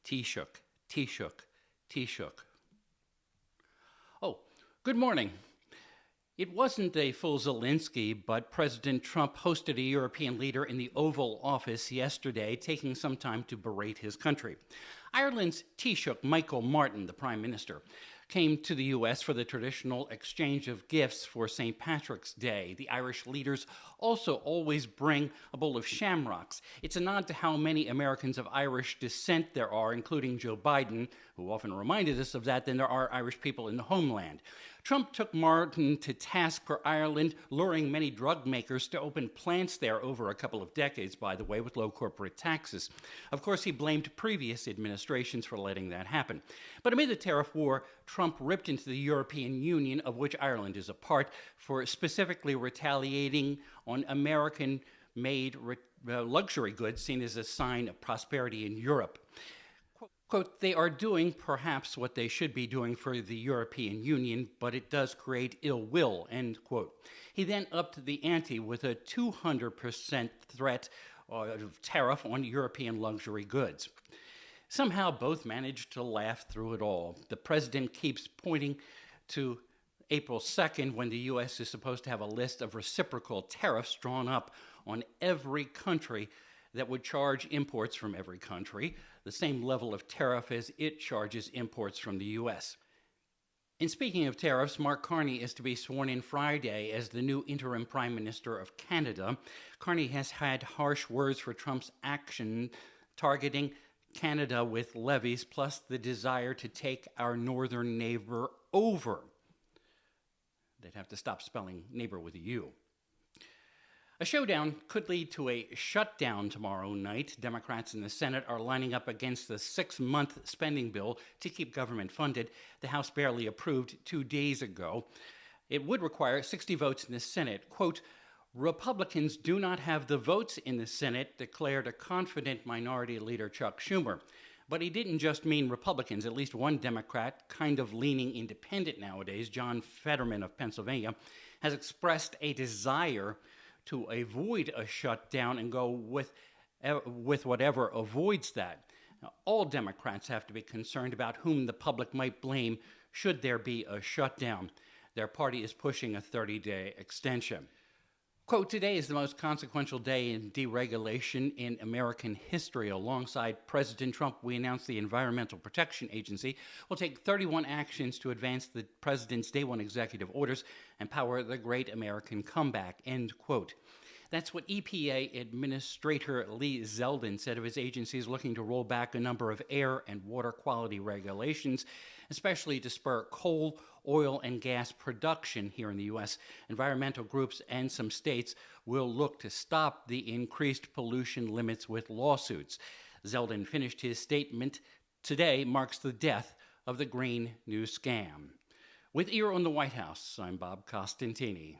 Taoiseach, Taoiseach, Taoiseach. Oh, good morning. It wasn't a full Zelensky, but President Trump hosted a European leader in the Oval Office yesterday, taking some time to berate his country. Ireland's Taoiseach Michael Martin, the Prime Minister, came to the U.S. for the traditional exchange of gifts for St. Patrick's Day. The Irish leaders also always bring a bowl of shamrocks. It's a nod to how many Americans of Irish descent there are, including Joe Biden, who often reminded us of that, than there are Irish people in the homeland. Trump took Martin to task for Ireland, luring many drug makers to open plants there over a couple of decades, by the way, with low corporate taxes. Of course, he blamed previous administrations for letting that happen. But amid the tariff war, Trump ripped into the European Union, of which Ireland is a part, for specifically retaliating on American-made luxury goods seen as a sign of prosperity in Europe. Quote, they are doing perhaps what they should be doing for the European Union, but it does create ill will, end quote. He then upped the ante with a 200% threat of tariff on European luxury goods. Somehow both managed to laugh through it all. The president keeps pointing to April 2nd, when the U.S. is supposed to have a list of reciprocal tariffs drawn up on every country that would charge imports from every country the same level of tariff as it charges imports from the U.S. And speaking of tariffs, Mark Carney is to be sworn in Friday as the new interim Prime Minister of Canada. Carney has had harsh words for Trump's action targeting Canada with levies, plus the desire to take our northern neighbor over. They'd have to stop spelling neighbor with a U. A showdown could lead to a shutdown tomorrow night. Democrats in the Senate are lining up against the 6-month spending bill to keep government funded. The House barely approved 2 days ago. It would require 60 votes in the Senate. Quote, Republicans do not have the votes in the Senate, declared a confident Minority Leader Chuck Schumer. But he didn't just mean Republicans. At least one Democrat, kind of leaning independent nowadays, John Fetterman of Pennsylvania, has expressed a desire to avoid a shutdown and go with whatever avoids that. Now, all Democrats have to be concerned about whom the public might blame should there be a shutdown. Their party is pushing a 30-day extension. Quote, today is the most consequential day in deregulation in American history. Alongside President Trump, we announced the Environmental Protection Agency will take 31 actions to advance the president's Day 1 executive orders and power the great American comeback, end quote. That's what EPA Administrator Lee Zeldin said of his agencies looking to roll back a number of air and water quality regulations, especially to spur coal, oil, and gas production here in the U.S. Environmental groups and some states will look to stop the increased pollution limits with lawsuits. Zeldin finished his statement, today marks the death of the Green New Scam. With Ear on the White House, I'm Bob Costantini.